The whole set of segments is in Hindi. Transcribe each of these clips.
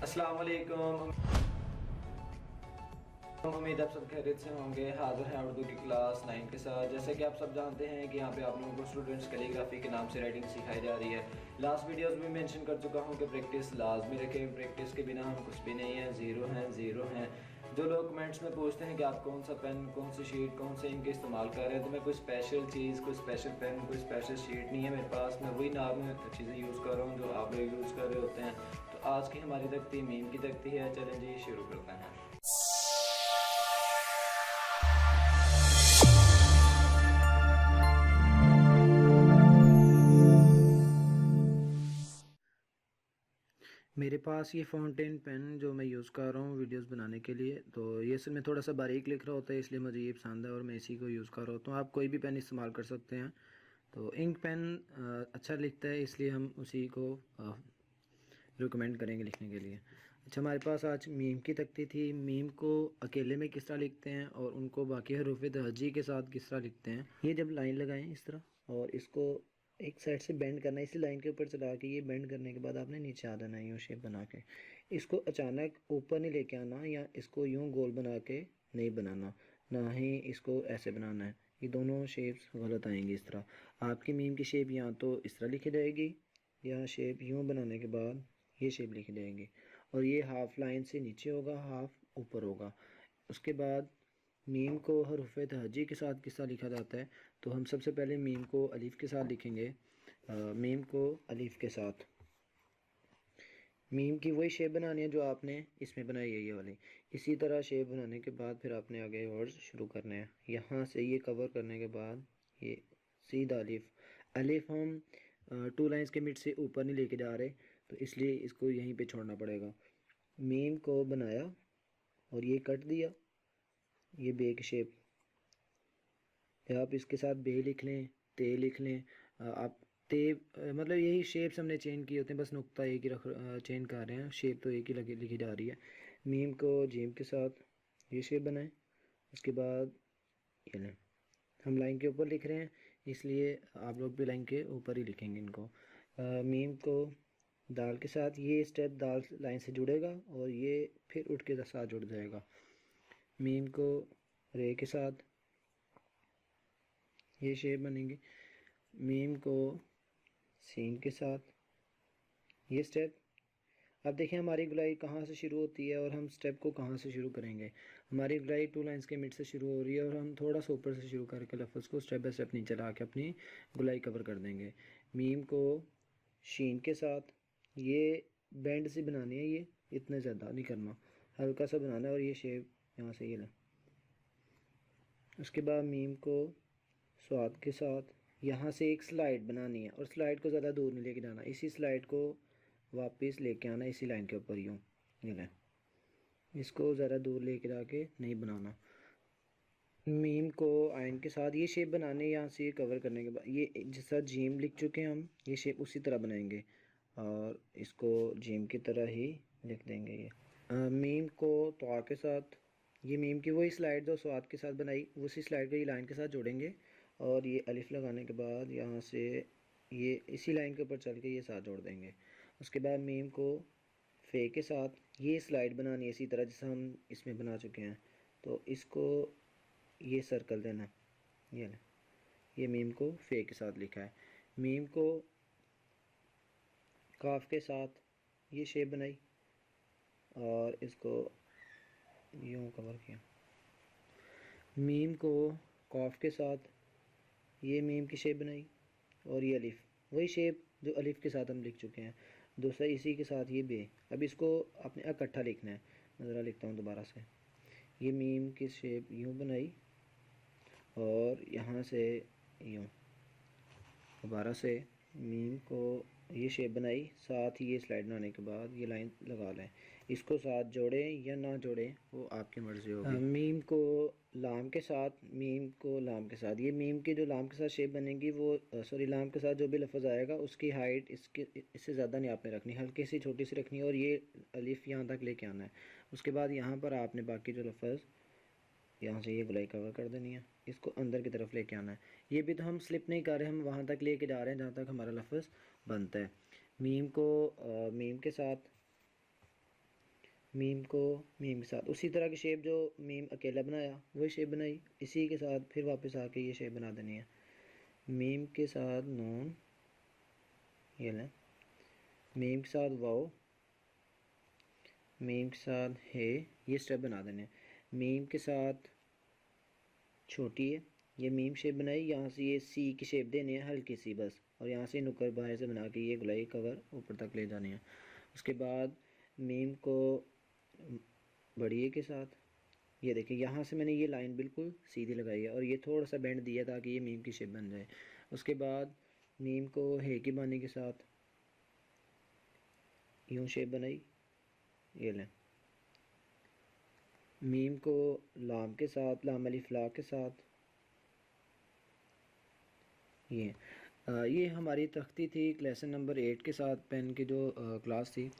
अस्सलाम वालेकुम। उम्मीद आप सब खैरियत से होंगे। हाजिर हैं उर्दू की क्लास 9 के साथ। जैसे कि आप सब जानते हैं कि यहाँ पे आप लोगों को स्टूडेंट्स कैलीग्राफी के नाम से राइटिंग सिखाई जा रही है। लास्ट वीडियोस में मेंशन कर चुका हूँ कि प्रैक्टिस लाजमी रखें। प्रैक्टिस के बिना हम कुछ भी नहीं है, ज़ीरो हैं। जो लोग कमेंट्स में पूछते हैं कि आप कौन सा पेन, कौन सी शीट, कौन से इंक इस्तेमाल कर रहे हैं, तो मैं कोई स्पेशल चीज़, कोई स्पेशल पेन, कोई स्पेशल शीट नहीं है मेरे पास। मैं वही नॉर्मल चीज़ें यूज़ कर रहा हूँ जो आप लोग यूज़ कर रहे होते हैं। तो आज की हमारी तख्ती मीम की तख्ती है। चलें जी शुरू करते हैं। मेरे पास ये फाउंटेन पेन जो मैं यूज़ कर रहा हूँ वीडियोस बनाने के लिए, तो ये असल में थोड़ा सा बारीक लिख रहा होता है, इसलिए मुझे ये पसंद है और मैं इसी को यूज़ कर रहा होता हूँ। आप कोई भी पेन इस्तेमाल कर सकते हैं। तो इंक पेन अच्छा लिखता है, इसलिए हम उसी को रिकमेंड करेंगे लिखने के लिए। अच्छा, हमारे पास आज मीम की तख्ती थी। मीम को अकेले में किस तरह लिखते हैं और उनको बाकी हरूफ तहज्जी के साथ किस तरह लिखते हैं। ये जब लाइन लगाएं इस तरह और इसको एक साइड से बेंड करना है, इसी लाइन के ऊपर चला के ये बेंड करने के बाद आपने नीचे आ जाना है यूँ शेप बना के। इसको अचानक ऊपर नहीं लेके आना या इसको यूँ गोल बना के नहीं बनाना, ना ही इसको ऐसे बनाना है। ये दोनों शेप्स गलत आएंगी। इस तरह आपकी मीम की शेप या तो इस तरह लिखी जाएगी या शेप यूँ बनाने के बाद ये शेप लिखी जाएगी, और ये हाफ लाइन से नीचे होगा, हाफ ऊपर होगा। उसके बाद मीम को हरूफ तहज्जी के साथ किस तरह लिखा जाता है, तो हम सबसे पहले मीम को अलीफ़ के साथ लिखेंगे। मीम को अलीफ़ के साथ मीम की वही शेप बनानी है जो आपने इसमें बनाई है, ये वाली। इसी तरह शेप बनाने के बाद फिर आपने आगे वर्ड्स शुरू करने हैं। यहाँ से ये कवर करने के बाद ये सीधा अलिफ। अलिफ हम टू लाइंस के मिड से ऊपर नहीं लेके जा रहे, तो इसलिए इसको यहीं पे छोड़ना पड़ेगा। मीम को बनाया और ये कट दिया, ये बे की शेप। या आप इसके साथ बे लिख लें, ते लिख लें। आप ते मतलब यही शेप्स हमने चेंज किए होते हैं, बस नुक्ता एक ही चेंज कर रहे हैं, शेप तो एक ही लगी लिखी जा रही है। मीम को जीम के साथ ये शेप बनाएं। उसके बाद ये लें, हम लाइन के ऊपर लिख रहे हैं, इसलिए आप लोग भी लाइन के ऊपर ही लिखेंगे इनको। मीम को दाल के साथ ये स्टेप दाल लाइन से जुड़ेगा और ये फिर उठ के साथ जुड़ जाएगा। मीम को रे के साथ ये शेप बनेंगे। मीम को सीन के साथ ये स्टेप। अब देखें हमारी गुलाई कहाँ से शुरू होती है और हम स्टेप को कहाँ से शुरू करेंगे। हमारी गुलाई टू लाइंस के मिड से शुरू हो रही है और हम थोड़ा सा ऊपर से शुरू करके लफ्ज़ को स्टेप बाय स्टेप नीचे ला के अपनी गुलाई कवर कर देंगे। मीम को शीन के साथ ये बैंड से बनानी है, ये इतना ज़्यादा नहीं करना, हल्का सा बनाना है और ये शेप यहाँ से ये लें। उसके बाद मीम को स्वाद के साथ यहाँ से एक स्लाइड बनानी है और स्लाइड को ज़्यादा दूर नहीं लेके जाना, इसी स्लाइड को वापस लेके आना इसी लाइन के ऊपर यूँ। ये लें, इसको ज़रा दूर लेके जाके नहीं बनाना। मीम को आयन के साथ ये शेप बनाने, यहाँ से कवर करने के बाद ये जैसा जीम लिख चुके हैं हम, ये शेप उसी तरह बनाएंगे और इसको जीम की तरह ही लिख देंगे। ये मीम को तवा के साथ ये मीम की वही स्लाइड जो स्वाद के साथ बनाई, उसी स्लाइड को ये लाइन के साथ जोड़ेंगे और ये अलिफ लगाने के बाद यहाँ से ये इसी लाइन के ऊपर चल के ये साथ जोड़ देंगे। उसके बाद मीम को फ़े के साथ ये स्लाइड बनानी है इसी तरह जैसा हम इसमें बना चुके हैं, तो इसको ये सर्कल देना। ये ले, ये मीम को फ़े के साथ लिखा है। मीम को काफ के साथ ये शेप बनाई और इसको यूँ कवर किया। मीम को काफ के साथ ये मीम की शेप बनाई और ये अलिफ, वही शेप जो अलिफ के साथ हम लिख चुके हैं। दूसरा इसी के साथ ये बे। अब इसको आपने इकट्ठा लिखना है। मैं ज़रा लिखता हूँ दोबारा से। ये मीम की शेप यूँ बनाई और यहाँ से यूँ दोबारा से मीम को ये शेप बनाई, साथ ही ये स्लाइड बनाने के बाद ये लाइन लगा लें। इसको साथ जोड़ें या ना जोड़ें वो आपकी मर्ज़ी होगी। मीम को लाम के साथ, मीम को लाम के साथ ये मीम की जो लाम के साथ शेप बनेगी वो सॉरी लाम के साथ जो भी लफ्ज़ आएगा उसकी हाइट इससे ज़्यादा नहीं आपने रखनी, हल्की सी छोटी सी रखनी है और ये अलिफ यहाँ तक लेके आना है। उसके बाद यहाँ पर आपने बाकी जो लफ्ज़ यहाँ से ये गुलाई कवर कर देनी है, इसको अंदर की तरफ लेके आना है। ये भी तो हम स्लिप नहीं कर रहे, हम वहाँ तक लेके जा रहे हैं जहाँ तक हमारा लफ्ज़ बनता है। मीम को मीम के साथ मीम को मीम के साथ उसी तरह की शेप जो मीम अकेला बनाया वही शेप बनाई, इसी के साथ फिर वापस आके ये शेप बना देनी है। मीम के साथ नून, ये लें, मीम के साथ वाओ, मीम के साथ है, ये स्टेप बना देने हैं। मीम के साथ छोटी है, ये मीम शेप बनाई, यहाँ से ये सी की शेप देनी है हल्की सी बस, और यहाँ से नुक्कड़ बाहर से बना के ये गुलाई कवर ऊपर तक ले जानी है। उसके बाद मीम को बढ़िए के साथ, ये देखिए यहाँ से मैंने ये लाइन बिल्कुल सीधी लगाई है और ये थोड़ा सा बेंड दिया ताकि ये मीम की शेप बन जाए। उसके बाद मीम को हे की बानी के साथ यूँ शेप बनाई, ये लें। मीम को लाम के साथ, लाम अलिफ ला के साथ, ये हमारी तख्ती थी लेसन नंबर 8 के साथ पेन की जो क्लास थी।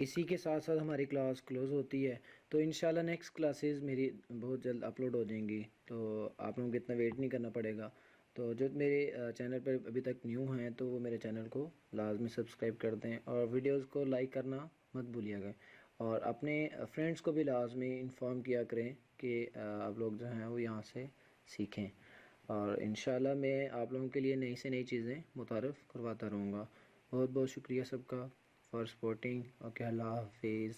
इसी के साथ साथ हमारी क्लास क्लोज़ होती है, तो इंशाल्लाह नेक्स्ट क्लासेस मेरी बहुत जल्द अपलोड हो जाएंगी, तो आप लोगों को इतना वेट नहीं करना पड़ेगा। तो जो मेरे चैनल पर अभी तक न्यू हैं तो वो मेरे चैनल को लाजमी सब्सक्राइब कर दें और वीडियोस को लाइक करना मत भूलिएगा, और अपने फ्रेंड्स को भी लाजमी इन्फॉर्म किया करें कि आप लोग जो हैं वो यहाँ से सीखें, और इंशाल्लाह मैं आप लोगों के लिए नई से नई चीज़ें मुतारफ़ करवाता रहूँगा। बहुत बहुत शुक्रिया सबका फॉर सपोर्टिंग। ओके, अल्लाह हाफिज़।